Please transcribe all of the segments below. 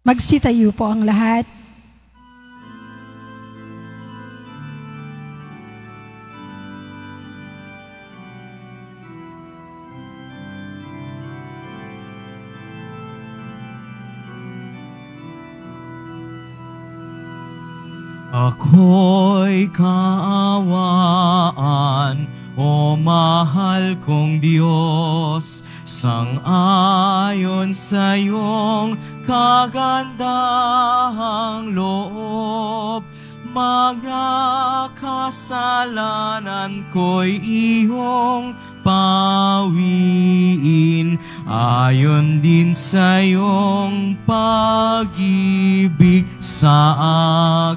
Magsitayo po ang lahat. Ako'y kaawaan, o mahal kong Diyos, sang-ayon sa iyong kagandahang loob. Mga kasalanan ko'y iyong pawiin, ayon din sa iyong pag-ibig sa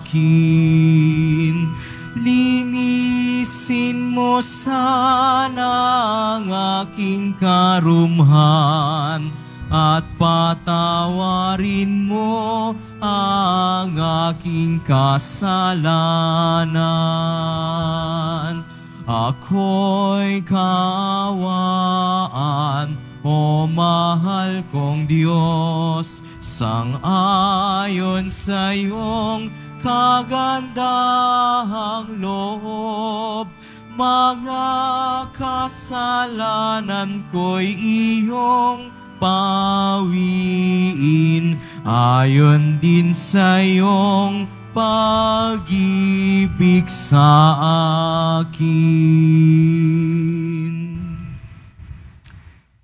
akin. Linisin mo sana ang aking karumhan at patawarin mo ang aking kasalanan. Ako'y kaawaan, o mahal kong Diyos, sang-ayon sa iyong kagandahang loob. Mga kasalanan ko'y iyong pawiin, ayon din sa iyong pag-ibig sa akin.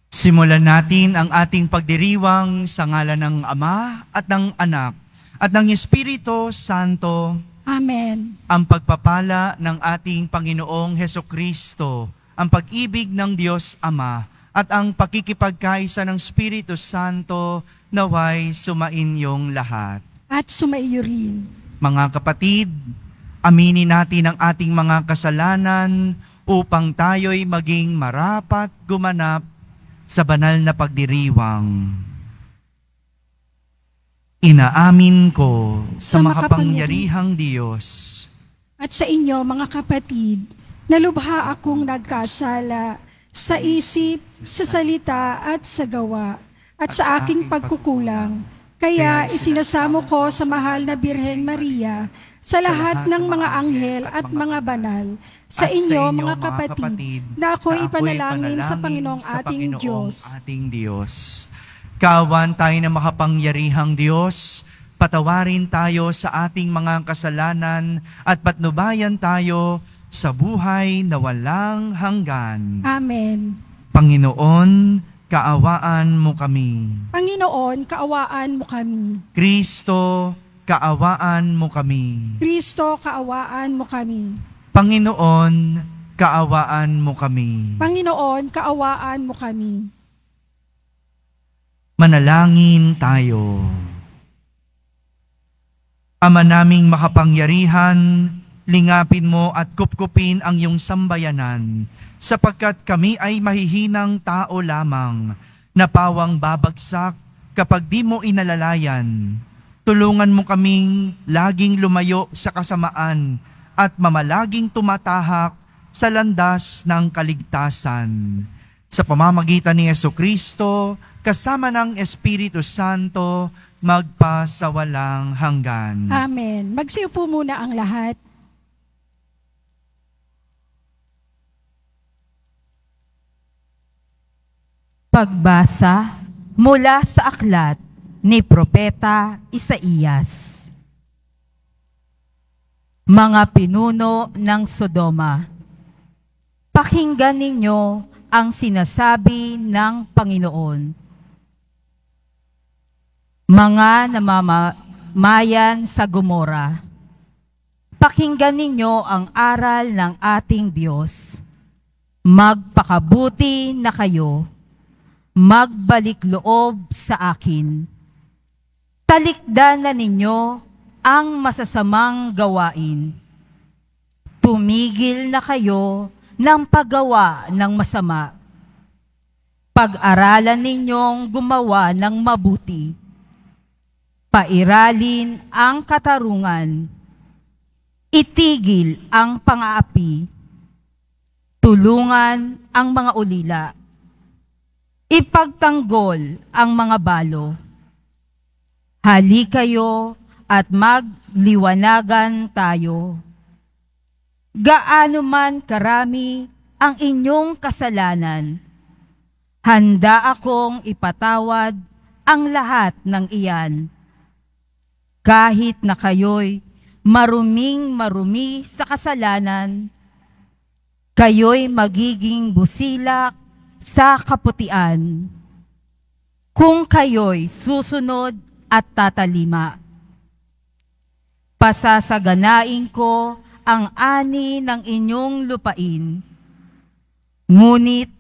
Simulan natin ang ating pagdiriwang sa ngalan ng Ama at ng Anak at ng Espiritu Santo. Amen. Ang pagpapala ng ating Panginoong Hesukristo, ang pag-ibig ng Diyos Ama, at ang pakikipagkaisa ng Espiritu Santo naway sumainyong lahat. At sumaiyo rin. Mga kapatid, aminin natin ang ating mga kasalanan upang tayo'y maging marapat gumanap sa banal na pagdiriwang. Inaamin ko sa makapangyarihang Diyos at sa inyo, mga kapatid, na lubha akong nagkasala sa isip, sa salita at sa gawa, at sa aking pagkukulang. Kaya isinasamo ko sa mahal na Birheng Maria, sa lahat ng mga anghel at mga banal, sa inyo, mga kapatid, na ako'y ipanalangin sa Panginoong ating Diyos. Kawan tayo na makapangyarihang Diyos, patawarin tayo sa ating mga kasalanan at patnubayan tayo sa buhay na walang hanggan. Amen. Panginoon, kaawaan mo kami. Panginoon, kaawaan mo kami. Kristo, kaawaan mo kami. Kristo, kaawaan mo kami. Panginoon, kaawaan mo kami. Panginoon, kaawaan mo kami. Manalangin tayo. Ama naming makapangyarihan, lingapin mo at kupkupin ang iyong sambayanan, sapagkat kami ay mahihinang tao lamang, na pawang babagsak kapag di mo inalalayan. Tulungan mo kaming laging lumayo sa kasamaan at mamalaging tumatahak sa landas ng kaligtasan. Sa pamamagitan ni Jesucristo, kasama ng Espiritu Santo, magpasawalang hanggan. Amen. Magsiupo muna ang lahat. Pagbasa mula sa aklat ni Propeta Isaías. Mga pinuno ng Sodoma, pakinggan ninyo ang sinasabi ng Panginoon. Mga namamayan sa Gomora, pakinggan ninyo ang aral ng ating Diyos. Magpakabuti na kayo, magbalik loob sa akin. Talikdan na ninyo ang masasamang gawain. Tumigil na kayo ng paggawa ng masama. Pag-aralan ninyong gumawa ng mabuti. Pairalin ang katarungan. Itigil ang pang-aapi. Tulungan ang mga ulila. Ipagtanggol ang mga balo. Hali kayo at magliwanagan tayo. Gaano man karami ang inyong kasalanan, handa akong ipatawad ang lahat ng iyan. Kahit na kayo'y maruming-marumi sa kasalanan, kayo'y magiging busilak sa kaputian kung kayo'y susunod at tatalima. Pasasaganain ko ang ani ng inyong lupain. Ngunit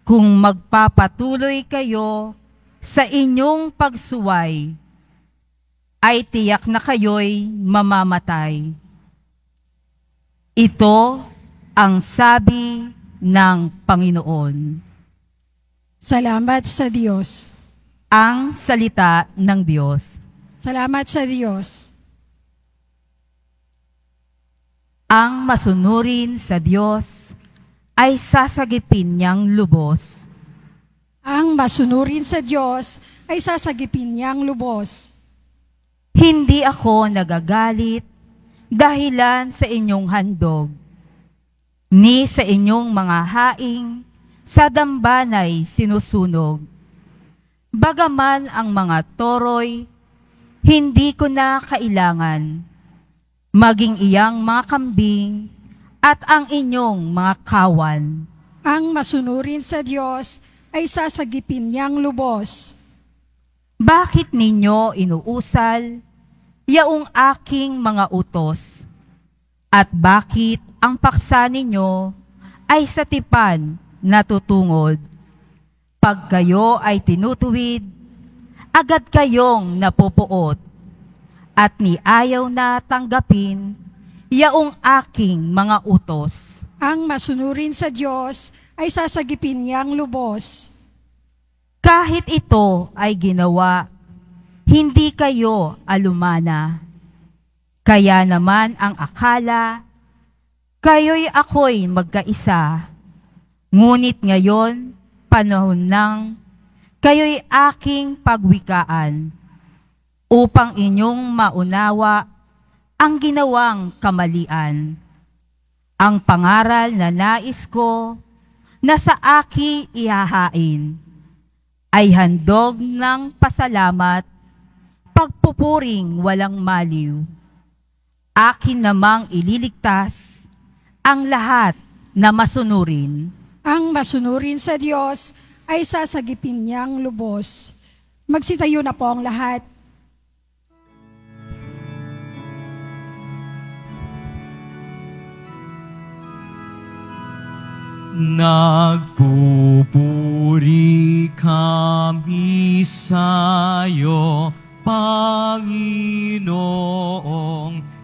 kung magpapatuloy kayo sa inyong pagsuway, ay tiyak na kayo'y mamamatay. Ito ang sabi ng Panginoon. Salamat sa Diyos. Ang salita ng Diyos. Salamat sa Diyos. Ang masunurin sa Diyos ay sasagipin niyang lubos. Ang masunurin sa Diyos ay sasagipin niyang lubos. Hindi ako nagagalit dahilan sa inyong handog, ni sa inyong mga haing sa dambanay sinusunog. Bagaman ang mga toroy, hindi ko na kailangan, maging iyang mga kambing at ang inyong mga kawan. Ang masunurin sa Diyos ay sasagipin niyang lubos. Bakit ninyo inuusal yaong aking mga utos? At bakit ang paksa ninyo ay sa tipan natutungod? Pag kayo ay tinutuwid, agad kayong napupuot, at niayaw na tanggapin yaong aking mga utos. Ang masunurin sa Diyos ay sasagipin niyang lubos. Kahit ito ay ginawa, hindi kayo alumana. Kaya naman ang akala, kayo'y ako'y magkaisa. Ngunit ngayon, panahon ng kayo'y aking pagwikaan, upang inyong maunawa ang ginawang kamalian. Ang pangaral na nais ko na sa aki ihahain, ay handog ng pasalamat, pagpupuring walang maliw. Akin namang ililigtas ang lahat na masunurin. Ang masunurin sa Diyos ay sasagipin niyang lubos. Magsitayo na po ang lahat. Nagpupuri kami sa'yo, Panginoong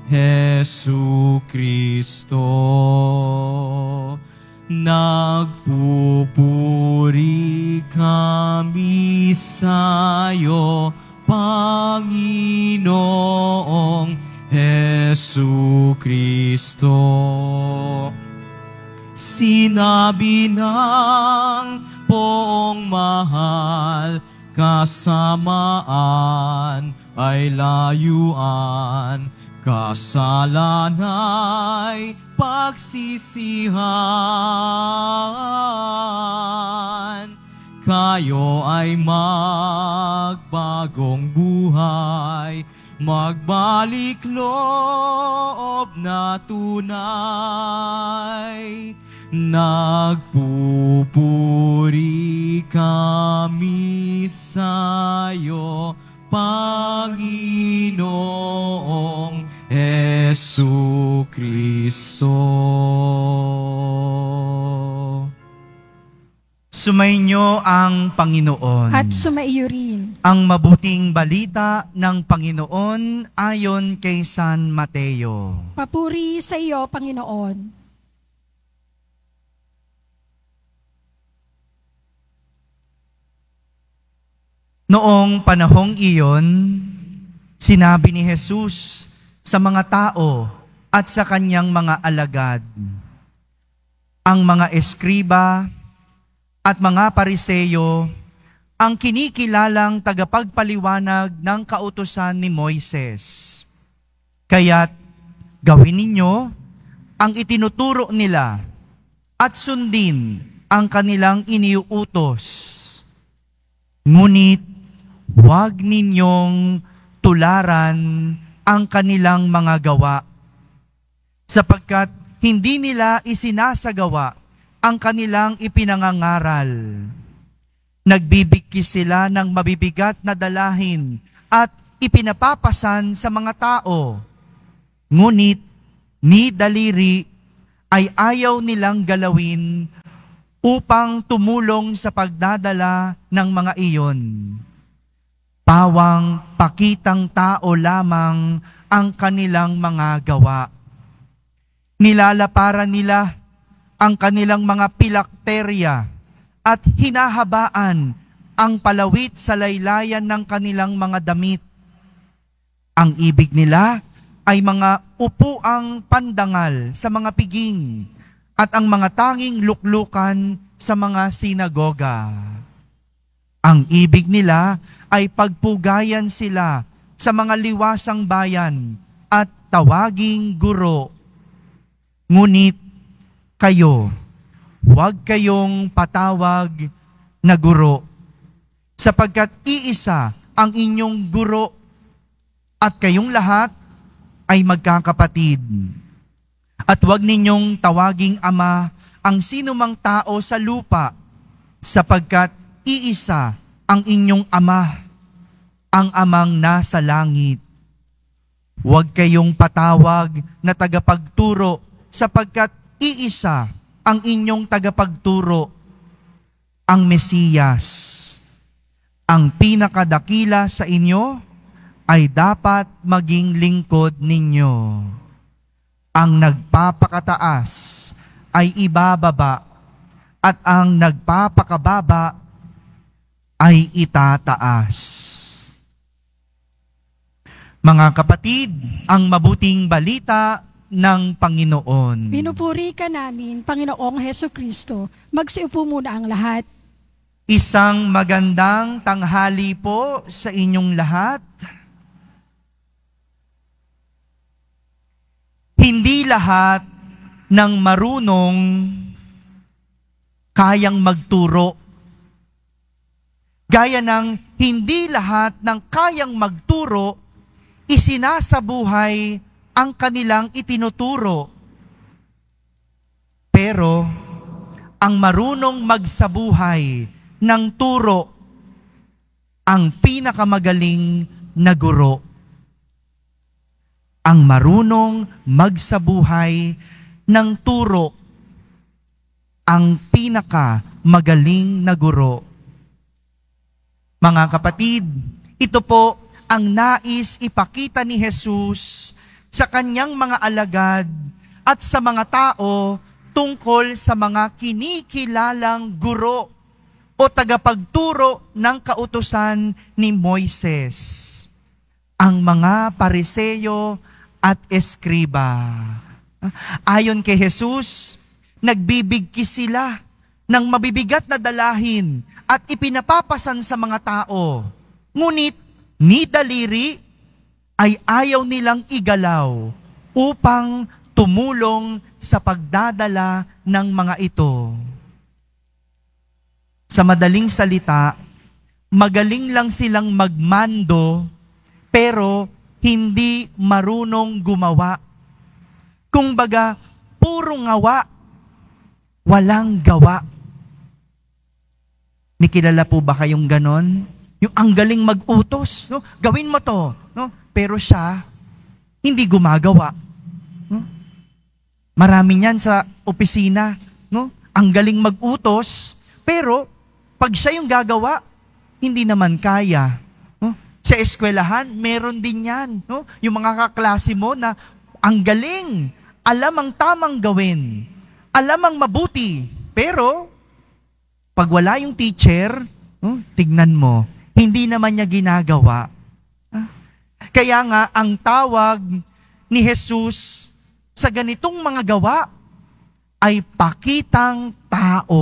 Hesukristo. Nagpupuri kami sa'yo, Panginoong Hesukristo. Sinabi ng poong mahal, kasamaan ay layuan, kasalan ay pagsisihan. Kayo ay magbagong buhay, magbalik loob na tunay. Nagpupuri kami sa'yo, Panginoong Hesukristo. Sumainyo ang Panginoon. At sumaiyo rin. Ang mabuting balita ng Panginoon ayon kay San Mateo. Papuri sa iyo, Panginoon. Noong panahong iyon, sinabi ni Jesus sa mga tao at sa kanyang mga alagad, ang mga eskriba at mga pariseyo ang kinikilalang tagapagpaliwanag ng kautusan ni Moises. Kaya't gawin ninyo ang itinuturo nila at sundin ang kanilang iniuutos. Ngunit huwag ninyong tularan ang kanilang mga gawa, sapagkat hindi nila isinasagawa ang kanilang ipinangangaral. Nagbibigkis sila ng mabibigat na dalahin at ipinapapasan sa mga tao. Ngunit ni daliri ay ayaw nilang galawin upang tumulong sa pagdadala ng mga iyon. Pawang pakitang tao lamang ang kanilang mga gawa. Nilalaparan nila ang kanilang mga pilakterya at hinahabaan ang palawit sa laylayan ng kanilang mga damit. Ang ibig nila ay mga upuang pandangal sa mga piging at ang mga tanging luklukan sa mga sinagoga. Ang ibig nila ay pagpugayan sila sa mga liwasang bayan at tawaging guro. Ngunit kayo, huwag kayong patawag na guro, sapagkat iisa ang inyong guro at kayong lahat ay magkakapatid. At huwag ninyong tawaging ama ang sinumang tao sa lupa, sapagkat iisa ang inyong ama, ang amang nasa langit. Huwag kayong patawag na tagapagturo, sapagkat iisa ang inyong tagapagturo, ang Mesiyas. Ang pinakadakila sa inyo ay dapat maging lingkod ninyo. Ang nagpapakataas ay ibababa, at ang nagpapakababa ay itataas. Mga kapatid, ang mabuting balita ng Panginoon. Pinupuri ka namin, Panginoong Hesukristo. Magsiupo muna ang lahat. Isang magandang tanghali po sa inyong lahat. Hindi lahat ng marunong kayang magturo. Gaya ng hindi lahat ng kayang magturo, isinasabuhay ang kanilang itinuturo. Pero, ang marunong magsabuhay ng turo, ang pinakamagaling na guro. Ang marunong magsabuhay ng turo, ang pinakamagaling na guro. Mga kapatid, ito po ang nais ipakita ni Jesus sa kanyang mga alagad at sa mga tao tungkol sa mga kinikilalang guro o tagapagturo ng kautusan ni Moises, ang mga Pariseo at Eskriba. Ayon kay Jesus, nagbibigkis sila ng mabibigat na dalahin at ipinapapasan sa mga tao. Ngunit ni daliri ay ayaw nilang igalaw upang tumulong sa pagdadala ng mga ito. Sa madaling salita, magaling lang silang magmando pero hindi marunong gumawa. Kumbaga, puro ngawa, walang gawa. May kilala po ba kayong ganon? Yung ang galing mag-utos, no? Gawin mo to, no? Pero siya, hindi gumagawa. No? Marami niyan sa opisina, no? Ang galing mag-utos, pero pag siya yung gagawa, hindi naman kaya. No? Sa eskwelahan, meron din yan. No? Yung mga kaklase mo na ang galing, alam ang tamang gawin, alam ang mabuti, pero pag wala yung teacher, no? Tignan mo, hindi naman niya ginagawa. Kaya nga, ang tawag ni Jesus sa ganitong mga gawa ay pakitang tao.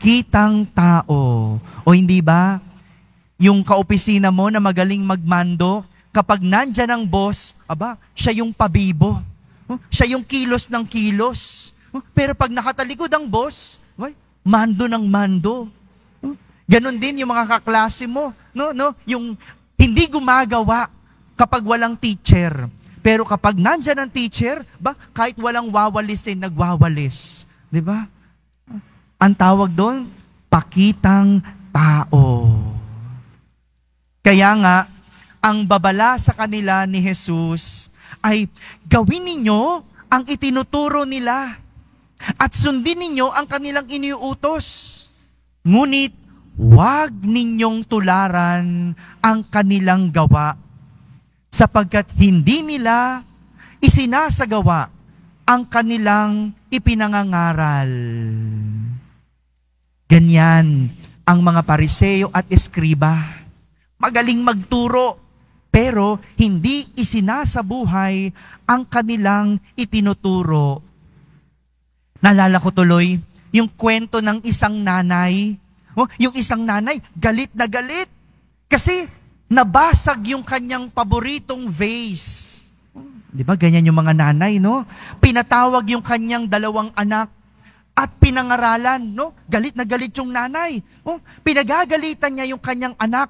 pakitang tao. O hindi ba? Yung kaopisina mo na magaling magmando, kapag nandyan ang boss, siya yung pabibo. Siya yung kilos ng kilos. Pero pag nakatalikod ang boss, mando ng mando. Ganon din yung mga kaklase mo. Yung hindi gumagawa kapag walang teacher. Pero kapag nandyan ang teacher, kahit walang wawalisin, nagwawalis. Di ba? Ang tawag doon, pakitang tao. Kaya nga, ang babala sa kanila ni Jesus ay gawin ninyo ang itinuturo nila at sundin ninyo ang kanilang iniuutos. Ngunit, huwag ninyong tularan ang kanilang gawa sapagkat hindi nila isinasagawa ang kanilang ipinangangaral. Ganyan ang mga Pariseo at Eskriba. Magaling magturo, pero hindi isinasabuhay ang kanilang itinuturo. Naalala ko tuloy yung kwento ng isang nanay. Yung isang nanay, galit na galit. Kasi nabasag yung kanyang paboritong vase. Di ba, ganyan yung mga nanay, no? Pinatawag yung kanyang 2 anak at pinangaralan, no? Galit na galit yung nanay. Pinagagalitan niya yung kanyang anak.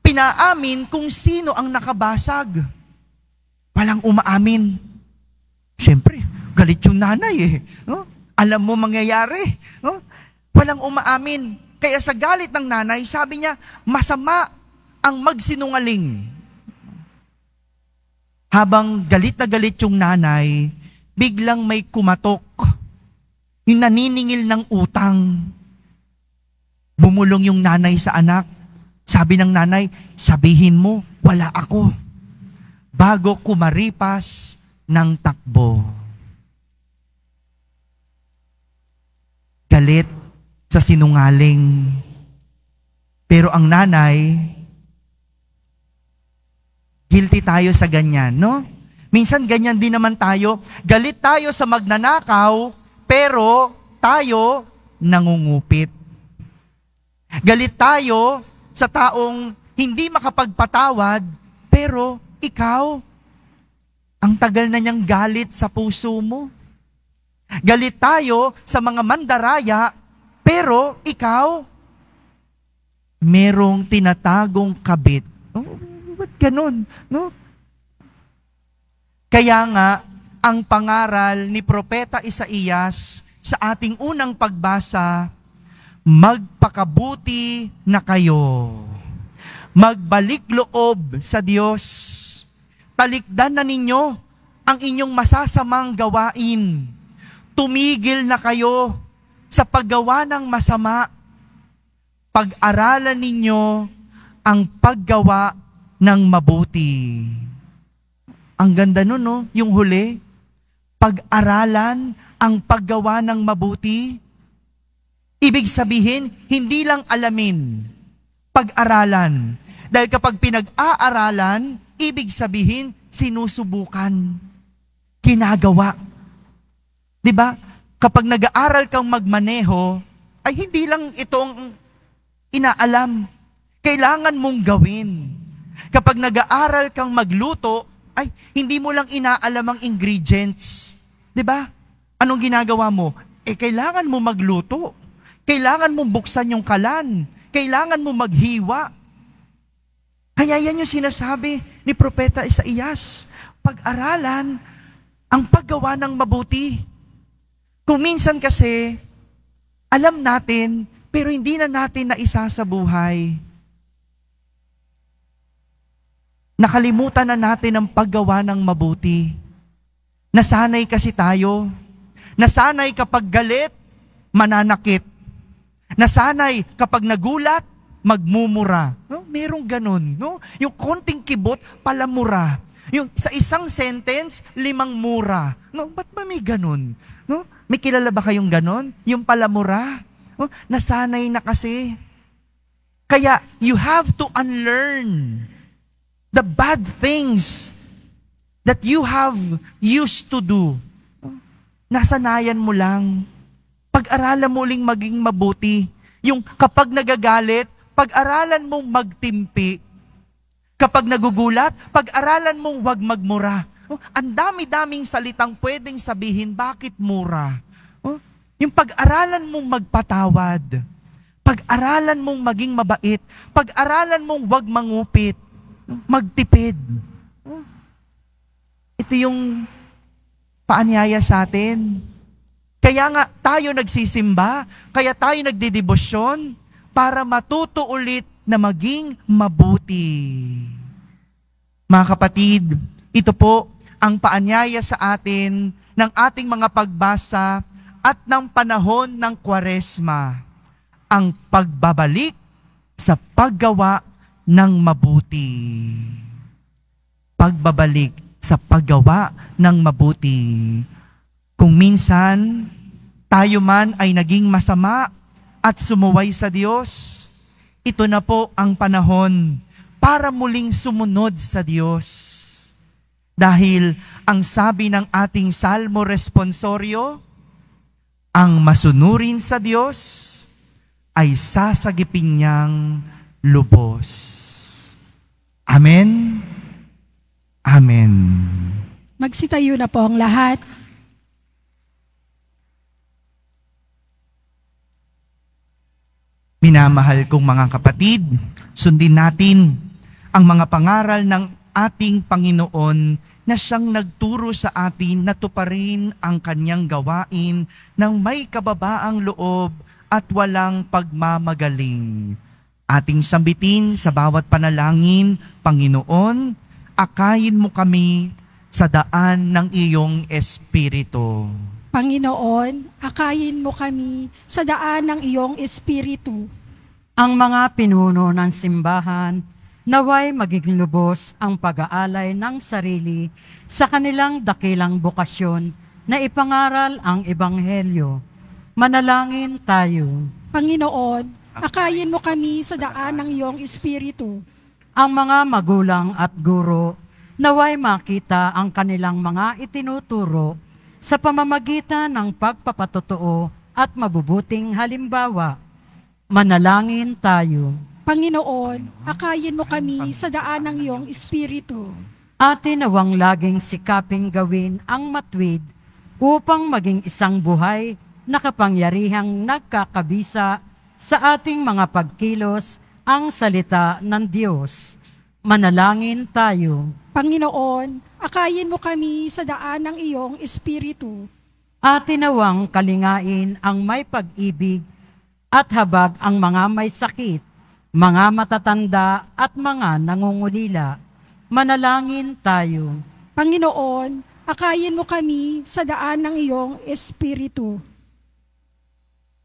Pinaamin kung sino ang nakabasag. Walang umaamin. Siyempre, galit yung nanay eh. No? Alam mo mangyayari. No? Walang umaamin. Kaya sa galit ng nanay, sabi niya, masama ang magsinungaling. Habang galit na galit yung nanay, biglang may kumatok. Yung naniningil ng utang. Bumulong yung nanay sa anak. Sabi ng nanay, sabihin mo, wala ako. Bago kumaripas ng takbo. Galit sa sinungaling. Pero ang nanay, guilty tayo sa ganyan, no? Minsan ganyan din naman tayo. Galit tayo sa magnanakaw, pero tayo nangungupit. Galit tayo sa taong hindi makapagpatawad, pero ikaw, ang tagal na niyang galit sa puso mo. Galit tayo sa mga mandaraya, pero ikaw, merong tinatagong kabit. Ba't ganun? No? Kaya nga, ang pangaral ni Propeta Isaías sa ating unang pagbasa, magpakabuti na kayo. Magbalik loob sa Diyos. Talikdan na ninyo ang inyong masasamang gawain. Tumigil na kayo sa paggawa ng masama. Pag-aralan ninyo ang paggawa ng mabuti. Ang ganda nun, no? Yung huli. Pag-aralan ang paggawa ng mabuti. Ibig sabihin, hindi lang alamin, pag-aralan. Dahil kapag pinag-aaralan, ibig sabihin, sinusubukan, ginagawa. Diba? Kapag nag-aaral kang magmaneho, ay hindi lang itong inaalam. Kailangan mong gawin. Kapag nag-aaral kang magluto, ay hindi mo lang inaalam ang ingredients. Diba? Anong ginagawa mo? Kailangan mo magluto. Kailangan mong buksan yung kalan. Kailangan mong maghiwa. Kaya yan yung sinasabi ni Propeta Isaías. Pag-aralan ang paggawa ng mabuti. Kung minsan kasi, alam natin, pero hindi na natin naisa sa buhay. Nakalimutan na natin ang paggawa ng mabuti. Nasanay kasi tayo. Nasanay kapag galit, mananakit. Nasanay kapag nagulat, magmumura. No? Merong ganun. No? Yung konting kibot, palamura. Yung sa isang sentence, 5 mura. No? Ba't ba may ganun? No? May kilala ba kayong ganun? Yung palamura? No? Nasanay na kasi. Kaya you have to unlearn the bad things that you have used to do. Nasanayan mo lang. Pag-aralan mo uling maging mabuti. Yung kapag nagagalit, pag-aralan mong magtimpi. Kapag nagugulat, pag-aralan mong huwag magmura. Ang dami-daming salitang pwedeng sabihin, bakit mura? Yung pag-aralan mong magpatawad. Pag-aralan mong maging mabait. Pag-aralan mong huwag mangupit. Magtipid. Ito yung paanyaya sa atin. Kaya nga tayo nagsisimba, kaya tayo nagdedebosyon para matuto ulit na maging mabuti. Mga kapatid, ito po ang paanyaya sa atin ng ating mga pagbasa at ng panahon ng Kwaresma, ang pagbabalik sa paggawa ng mabuti. Pagbabalik sa paggawa ng mabuti. Kung minsan, tayo man ay naging masama at sumuway sa Diyos, ito na po ang panahon para muling sumunod sa Diyos. Dahil ang sabi ng ating Salmo Responsorio, ang masunurin sa Diyos ay sasagipin niyang lubos. Amen? Amen. Magsitayo na po ang lahat. Minamahal kong mga kapatid, sundin natin ang mga pangaral ng ating Panginoon na siyang nagturo sa atin na tuparin ang kanyang gawain ng may kababaang loob at walang pagmamagaling. Ating sambitin sa bawat panalangin, Panginoon, akayin mo kami sa daan ng iyong Espiritu. Panginoon, akayin mo kami sa daan ng iyong Espiritu. Ang mga pinuno ng simbahan, naway magiging lubos ang pag-aalay ng sarili sa kanilang dakilang bukasyon na ipangaral ang Ebanghelyo. Manalangin tayo. Panginoon, akayin mo kami sa daan ng iyong Espiritu. Ang mga magulang at guro, naway makita ang kanilang mga itinuturo sa pamamagitan ng pagpapatotoo at mabubuting halimbawa. Manalangin tayo. Panginoon, akayin mo kami sa daan ng iyong Espiritu. Atin nawang laging sikaping gawin ang matuwid upang maging isang buhay na kapangyarihang nagkakabisa sa ating mga pagkilos ang salita ng Diyos. Manalangin tayo. Panginoon, akayin mo kami sa daan ng iyong Espiritu. Atin nawang kalingain ang may pag-ibig at habag ang mga may sakit, mga matatanda at mga nangungulila. Manalangin tayo. Panginoon, akayin mo kami sa daan ng iyong Espiritu.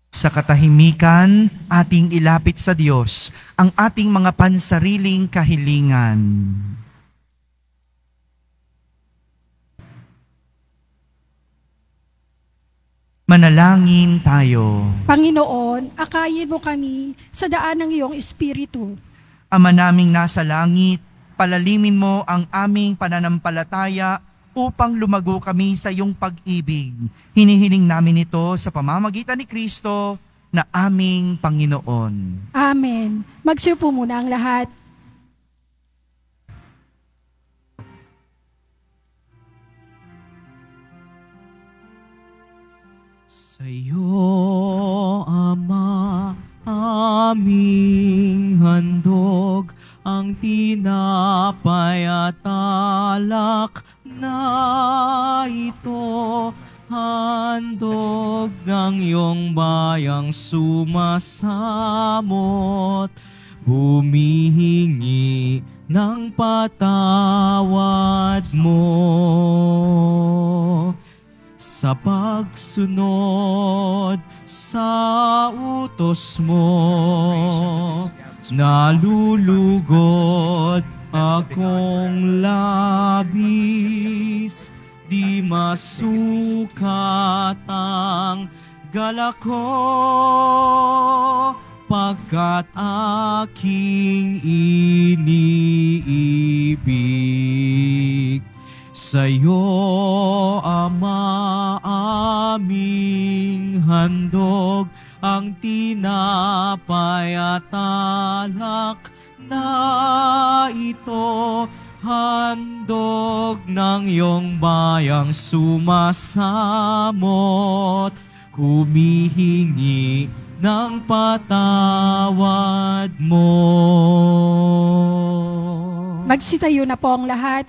Sa katahimikan, ating ilapit sa Diyos ang ating mga pansariling kahilingan. Manalangin tayo. Panginoon, akayin mo kami sa daan ng iyong Espiritu. Ama naming nasa langit, palalimin mo ang aming pananampalataya upang lumago kami sa iyong pag-ibig. Hinihiling namin ito sa pamamagitan ni Kristo na aming Panginoon. Amen. Magsiupo muna ang lahat. Sa iyo, Ama, aming handog ang tinapay at alak na ito, handog ng iyong bayang sumasamot, humihingi ng patawad mo. Sa pagsunod sa utos mo, nalulugod akong labis, di masukat ang galak ko, pagkat aking iniibig. Sa'yo, Ama, aming handog ang tinapay at alak na ito, handog ng iyong bayang sumasamot, humihingi ng patawad mo. Magsitayo na po ang lahat.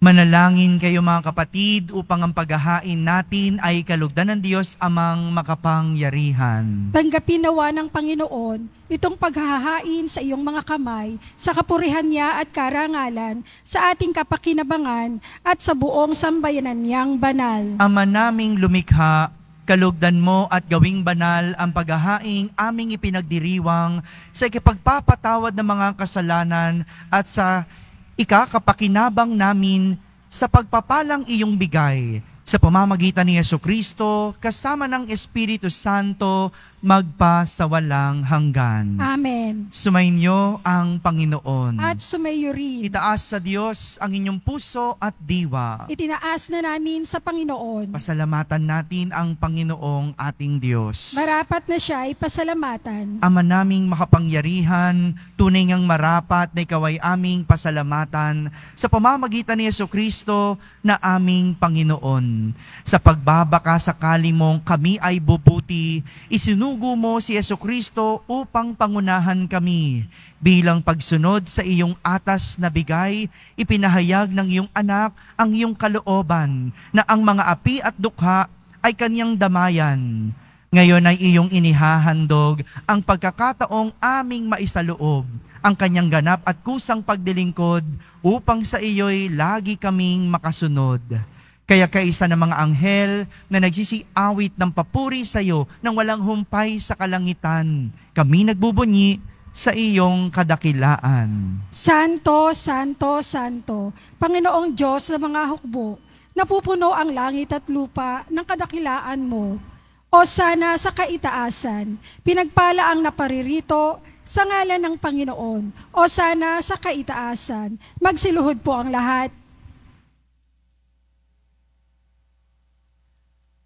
Manalangin kayo mga kapatid upang ang paghahain natin ay kalugdan ng Diyos Amang makapangyarihan. Tanggapin nawa ng Panginoon itong paghahain sa iyong mga kamay, sa kapurihan niya at karangalan, sa ating kapakinabangan at sa buong sambayanan niyang banal. Ama naming lumikha, kalugdan mo at gawing banal ang paghahaing aming ipinagdiriwang sa ikapagpapatawad ng mga kasalanan at sa ikakapakinabang namin sa pagpapalang iyong bigay sa pamamagitan ni Jesucristo kasama ng Espiritu Santo magpasawalang hanggan. Amen. Sumainyo ang Panginoon. At sumayo rin. Itaas sa Diyos ang inyong puso at diwa. Itinaas na namin sa Panginoon. Pasalamatan natin ang Panginoong ating Diyos. Marapat na siya ay pasalamatan. Ama naming makapangyarihan, tunay ngang marapat na ikaw ay aming pasalamatan sa pamamagitan ni Jesucristo na aming Panginoon. Sa pagbabaka sakali mong kami ay bubuti, isinugo mo si Jesucristo upang pangunahan kami. Bilang pagsunod sa iyong atas na bigay, ipinahayag ng iyong anak ang iyong kalooban na ang mga api at dukha ay kanyang damayan. Ngayon ay iyong inihahandog ang pagkakataong aming maisaloob, ang kanyang ganap at kusang pagdilingkod upang sa iyo'y lagi kaming makasunod. Kaya kaisa ng mga anghel na nagsisiawit ng papuri sa iyo nang walang humpay sa kalangitan, kami nagbubunyi sa iyong kadakilaan. Santo, Santo, Santo, Panginoong Diyos ng mga hukbo, napupuno ang langit at lupa ng kadakilaan mo. O sana sa kaitaasan, pinagpala ang naparirito sa ngalan ng Panginoon. O sana sa kaitaasan, magsiluhod po ang lahat.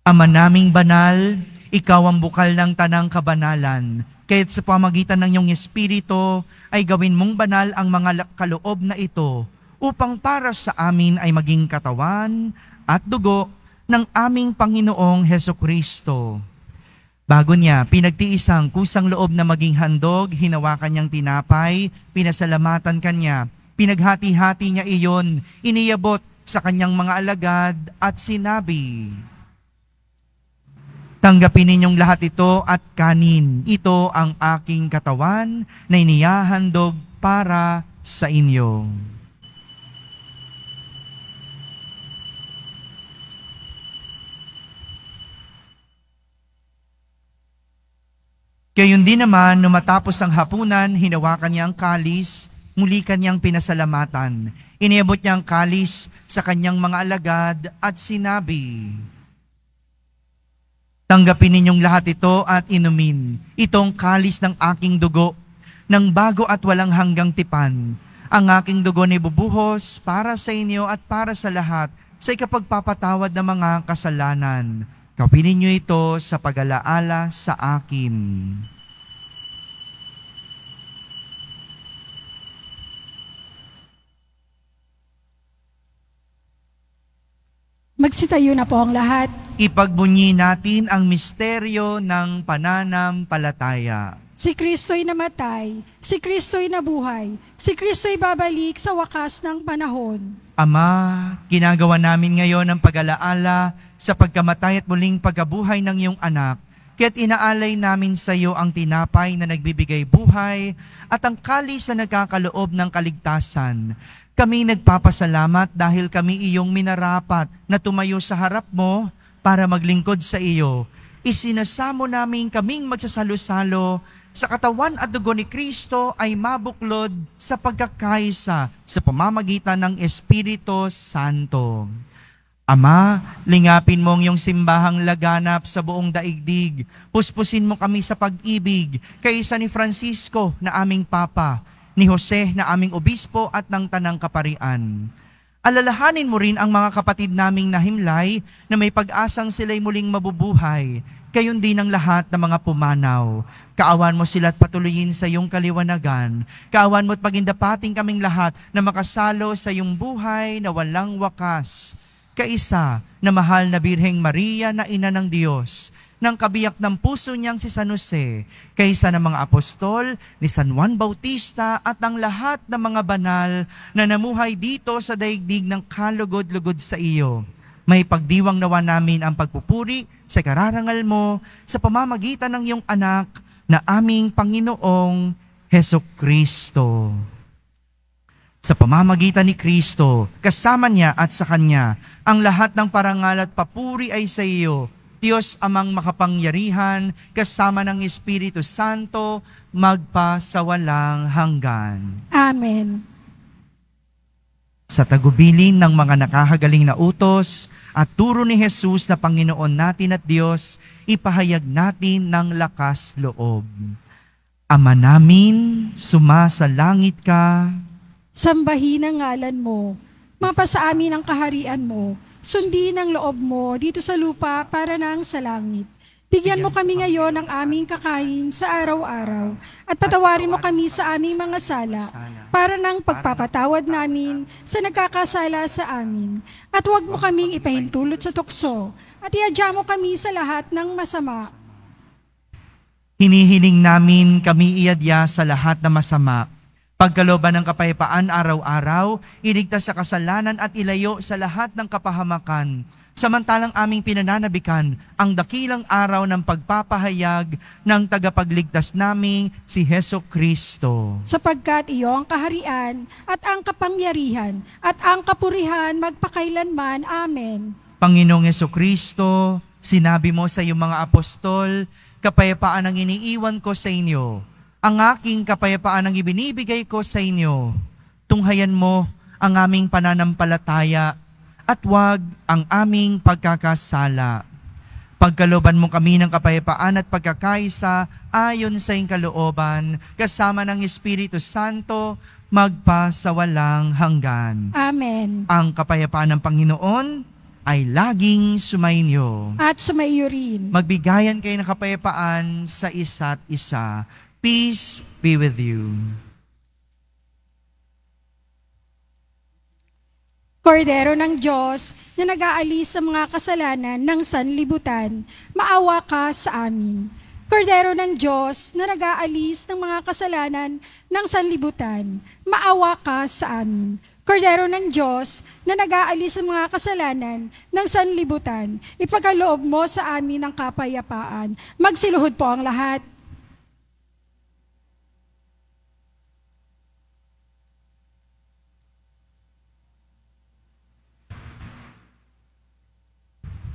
Ama naming banal, ikaw ang bukal ng tanang kabanalan. Kaya't sa pamagitan ng iyong Espiritu ay gawin mong banal ang mga kaloob na ito upang para sa amin ay maging katawan at dugo ng aming Panginoong Hesukristo. Bago niya, pinagtiis ang kusang loob na maging handog, hinawakan niyang tinapay, pinasalamatan kanya, pinaghati-hati niya iyon, iniyabot sa kanyang mga alagad at sinabi, "Tanggapin ninyong lahat ito at kanin. Ito ang aking katawan na inihahandog para sa inyo." Gayon din naman, nung matapos ang hapunan, hinawakan niya ang kalis, muli kanyang pinasalamatan. Iniabot niya ang kalis sa kanyang mga alagad at sinabi, "Tanggapin ninyong lahat ito at inumin. Itong kalis ng aking dugo, ng bago at walang hanggang tipan. Ang aking dugo ni bubuhos para sa inyo at para sa lahat sa ikapagpapatawad ng mga kasalanan. Gawin ninyo ito sa pag-alaala sa akin." Magsitayo na po ang lahat. Ipagbunyi natin ang misteryo ng pananampalataya. Si Kristo'y namatay, si Kristo'y nabuhay, si Kristo'y babalik sa wakas ng panahon. Ama, ginagawa namin ngayon ang pag-alaala sa pagkamatay at muling pagkabuhay ng iyong anak. Kaya't inaalay namin sa iyo ang tinapay na nagbibigay buhay at ang kalis na nagkakaloob ng kaligtasan. Kami nagpapasalamat dahil kami iyong minarapat na tumayo sa harap mo para maglingkod sa iyo. Isinasamo namin kaming magsasalo-salo sa katawan at dugo ni Kristo ay mabuklod sa pagkakaisa sa pamamagitan ng Espiritu Santo. Ama, lingapin mo ang iyong simbahang laganap sa buong daigdig. Puspusin mo kami sa pag-ibig kaysa ni Francisco na aming Papa, ni Jose na aming Obispo at ng Tanang Kaparian. Alalahanin mo rin ang mga kapatid naming nahimlay na may pag-asang sila'y muling mabubuhay, gayon din ang lahat ng mga pumanaw. Kaawan mo sila at patuloyin sa iyong kaliwanagan. Kaawan mo at pagindapating kaming lahat na makasalo sa iyong buhay na walang wakas. Kaisa na mahal na Birheng Maria na Ina ng Diyos, ng kabiyak ng puso niyang si San Jose, kaysa ng mga apostol, ni San Juan Bautista at ang lahat ng mga banal na namuhay dito sa daigdig ng kalugod-lugod sa iyo. May pagdiwang nawa namin ang pagpupuri sa kararangal mo sa pamamagitan ng iyong anak na aming Panginoong Hesukristo. Sa pamamagitan ni Kristo, kasama niya at sa Kanya, ang lahat ng parangal at papuri ay sa iyo, Diyos amang makapangyarihan, kasama ng Espiritu Santo, magpa sa walang hanggan. Amen. Sa tagubilin ng mga nakahagaling na utos at turo ni Jesus na Panginoon natin at Diyos, ipahayag natin ng lakas loob. Ama namin, sumasalangit ka. Sambahin ang ngalan mo. Mapasa amin ang kaharian mo. Sundin ang loob mo dito sa lupa para nang sa langit. Bigyan mo kami ngayon ng aming kakain sa araw-araw at patawarin mo kami sa aming mga sala para nang pagpapatawad namin sa nagkakasala sa amin. At huwag mo kaming ipahintulot sa tukso at iadya mo kami sa lahat ng masama. Hinihiling namin kami iadya sa lahat ng masama. Pagkalooban ng kapayapaan araw-araw, iligtas sa kasalanan at ilayo sa lahat ng kapahamakan. Samantalang aming pinananabikan ang dakilang araw ng pagpapahayag ng tagapagligtas naming si Hesukristo. Sapagkat iyo ang kaharian at ang kapangyarihan at ang kapurihan magpakailanman. Amen. Panginoong Hesukristo, sinabi mo sa iyong mga apostol, kapayapaan ang iniiwan ko sa inyo. Ang aking kapayapaan ang ibinibigay ko sa inyo. Tunghayan mo ang aming pananampalataya at wag ang aming pagkakasala. Pagkalooban mo kami ng kapayapaan at pagkakaisa ayon sa iyong kalooban, kasama ng Espiritu Santo, magpa sa walang hanggan. Amen. Ang kapayapaan ng Panginoon ay laging sumainyo. At sumaiyo rin. Magbigayan kayo ng kapayapaan sa isa't isa. Peace be with you. Kordero ng Diyos na nag-aalis sa mga kasalanan ng sanlibutan, maawa ka sa amin. Kordero ng Diyos na nag-aalis ng mga kasalanan ng sanlibutan, maawa ka sa amin. Kordero ng Diyos na nag-aalis sa mga kasalanan ng sanlibutan, ipagkaloob mo sa amin ang kapayapaan. Magsiluhod po ang lahat.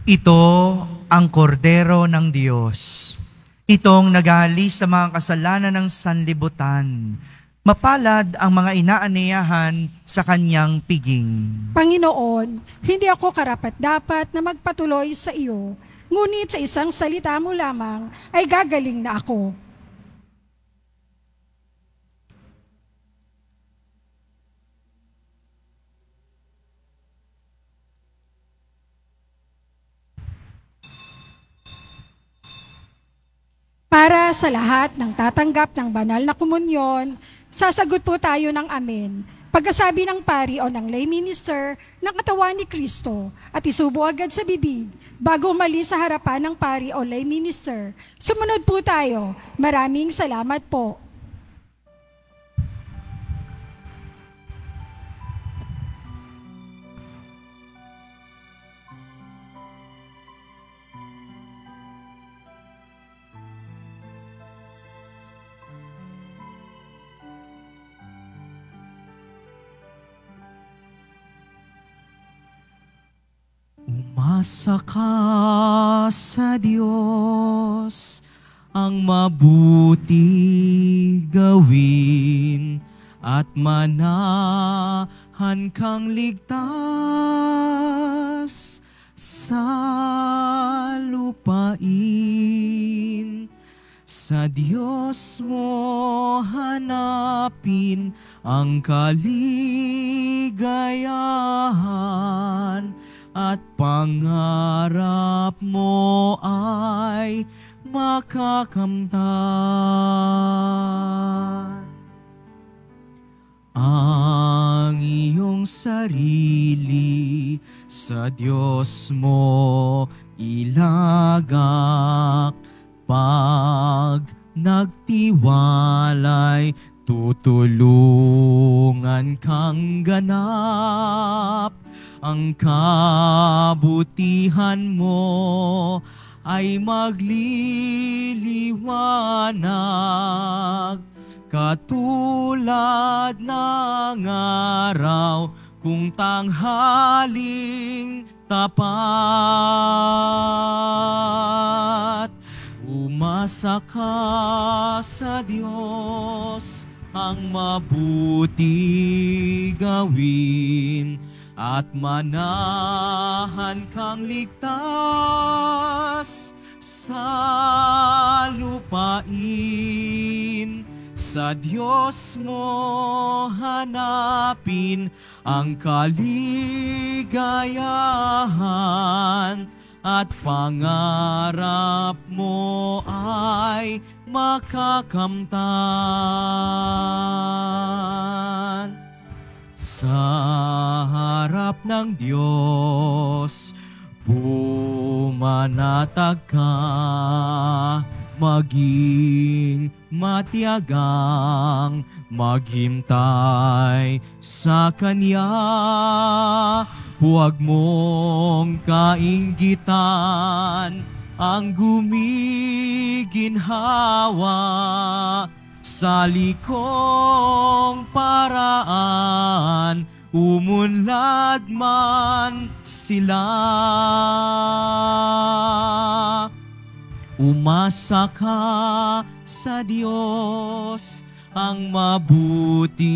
Ito ang kordero ng Diyos. Itong nag-aalis sa mga kasalanan ng sanlibutan. Mapalad ang mga inaaniyahan sa kanyang piging. Panginoon, hindi ako karapat-dapat na magpatuloy sa iyo, ngunit sa isang salita mo lamang ay gagaling na ako. Para sa lahat ng tatanggap ng banal na komunyon, sasagot po tayo ng amen. Pagkasabi ng pari o ng lay minister ng katawan ni Kristo at isubo agad sa bibig bago umalis sa harapan ng pari o lay minister. Sumunod po tayo. Maraming salamat po. Umasa ka sa Diyos, ang mabuti gawin at manahan kang ligtas sa lupain. Sa Diyos mo hanapin ang kaligayahan at pangarap mo ay makakamtan. Ang iyong sarili sa Diyos mo ilagak, pag nagtiwalay, tutulungan kang ganap. Ang kabutihan mo ay magliliwanag, katulad ng araw kung tanghaling tapat. Umasa ka sa Diyos, ang mabuti gawin, at manahan kang ligtas sa lupain. Sa Diyos mo hanapin ang kaligayahan, at pangarap mo ay makakamtan. Sa harap ng Diyos, pumanatag ka, maging matiyagang maghintay sa Kanya. Huwag mong kainggitan ang gumiginhawa, sa likong paraan umunlad man sila. Umasa ka sa Diyos, ang mabuti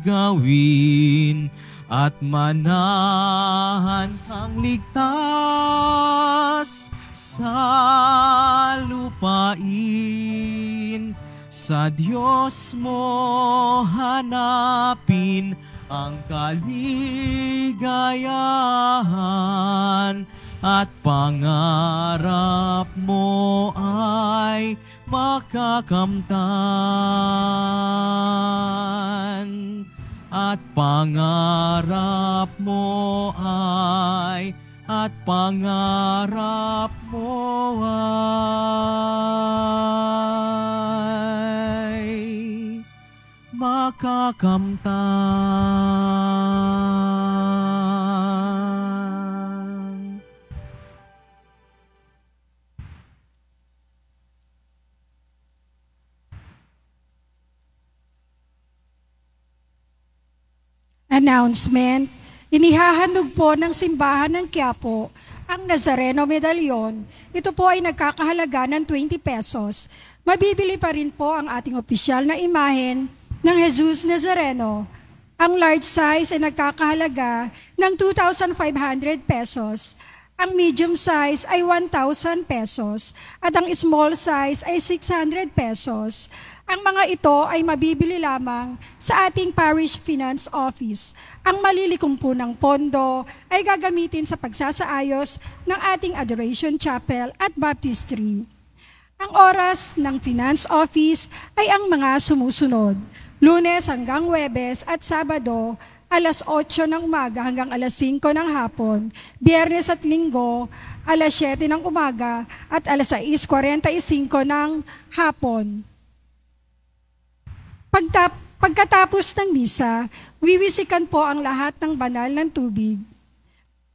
gawin, at manahan kang ligtas sa lupain. Sa Diyos mo hanapin ang kaligayahan, at pangarap mo ay makakamtan. At pangarap mo ay, at pangarap mo ay makakamtan. Announcement. Inihahandog po ng simbahan ng Quiapo ang Nazareno Medallion. Ito po ay nagkakahalaga ng 20 pesos. Mabibili pa rin po ang ating opisyal na imahen ng Jesus Nazareno. Ang large size ay nagkakahalaga ng 2,500 pesos. Ang medium size ay 1,000 pesos. At ang small size ay 600 pesos. Ang mga ito ay mabibili lamang sa ating Parish Finance Office. Ang malilikom po ng pondo ay gagamitin sa pagsasaayos ng ating Adoration Chapel at Baptistry. Ang oras ng Finance Office ay ang mga sumusunod: Lunes hanggang Huwebes at Sabado, alas 8 ng umaga hanggang alas 5 ng hapon. Biyernes at Linggo, alas 7 ng umaga at alas 6:45 ng hapon. Pagkatapos ng misa, wiwisikan po ang lahat ng banal ng tubig.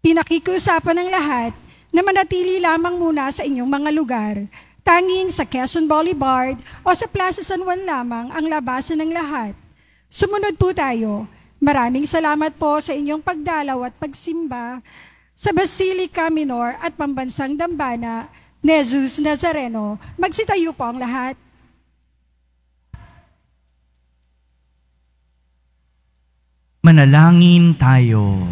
Pinakikiusapan ng lahat na manatili lamang muna sa inyong mga lugar. Tanging sa Quezon Boulevard o sa Plaza San Juan lamang ang labasan ng lahat. Sumunod po tayo. Maraming salamat po sa inyong pagdalaw at pagsimba sa Basilica Minor at Pambansang Dambana ni Jesus Nazareno. Magsitayo po ang lahat. Manalangin tayo.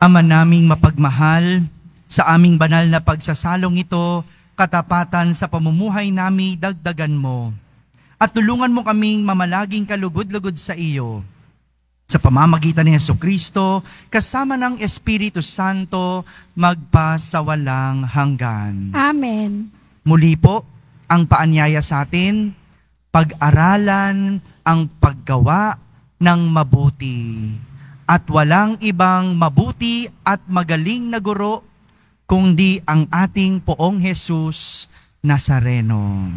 Ama naming mapagmahal, Sa aming banal na pagsasalong ito, katapatan sa pamumuhay nami dagdagan mo. At tulungan mo kaming mamalaging kalugod-lugod sa iyo. Sa pamamagitan ni Jesucristo, kasama ng Espiritu Santo, magpasawalang hanggan. Amen. Muli po, ang paanyaya sa atin, pag-aralan ang paggawa ng mabuti. At walang ibang mabuti at magaling na guro, kundi ang ating Poong Jesus Nazareno.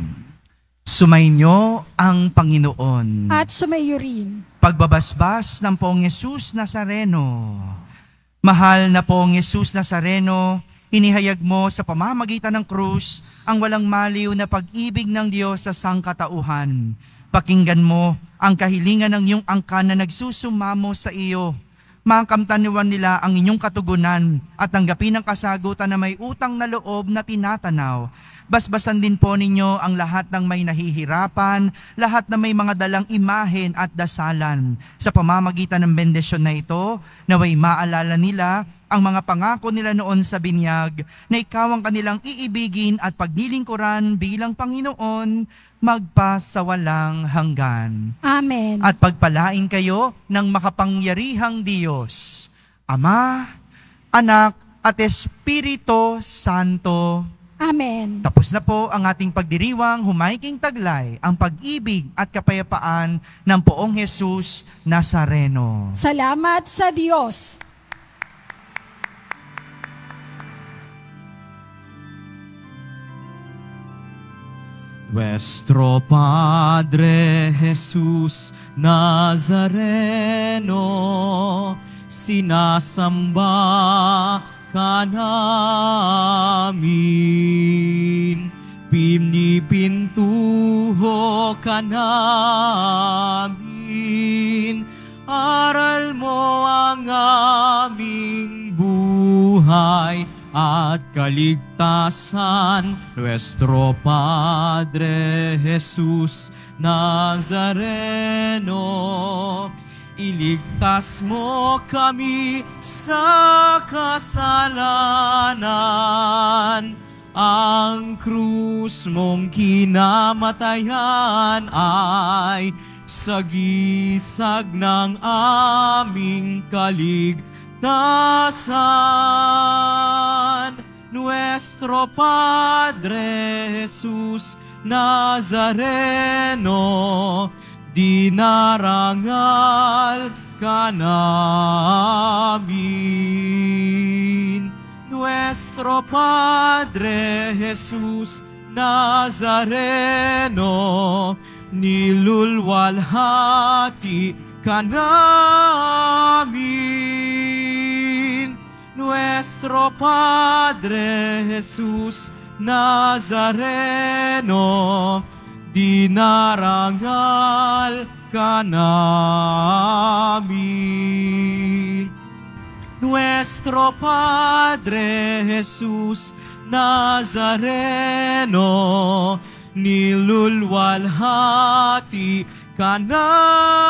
Sumainyo ang Panginoon. At sumayo rin. Pagbabasbas ng Poong Jesus Nazareno. Mahal na Poong Jesus Nazareno, inihayag mo sa pamamagitan ng krus ang walang maliw na pag-ibig ng Diyos sa sangkatauhan. Pakinggan mo ang kahilingan ng iyong angkan na nagsusumamo sa iyo. Makamtaniwan nila ang inyong katugunan at tanggapin ang kasagutan na may utang na loob na tinatanaw. Basbasan din po ninyo ang lahat ng may nahihirapan, lahat na may mga dalang imahen at dasalan. Sa pamamagitan ng bendisyon na ito, naway maalala nila ang mga pangako nila noon sa binyag na ikaw ang kanilang iibigin at pagnilingkuran bilang Panginoon magpasawalang hanggan. Amen. At pagpalain kayo ng makapangyarihang Diyos, Ama, Anak at Espiritu Santo. Amen. Tapos na po ang ating pagdiriwang humaiking taglay ang pag-ibig at kapayapaan ng Poong Jesus Nazareno. Salamat sa Diyos. Nuestro Padre Jesus Nazareno, sinasamba ka namin, pinipintuho ka namin, aral mo ang aming buhay at kaligtasan. Nuestro Padre Jesus Nazareno, iligtas mo kami sa kasalanan. Ang krus mong kinamatayan ay sagisag ng aming kaligtasan. Nuestro Padre Jesus Nazareno, dinarangal ka namin. Nuestro Padre Jesus Nazareno, nilulwalhati ka namin. Nuestro Padre Jesus Nazareno, dinarangal ka namin. Nuestro Padre Jesus Nazareno, nilulwalhati ka namin.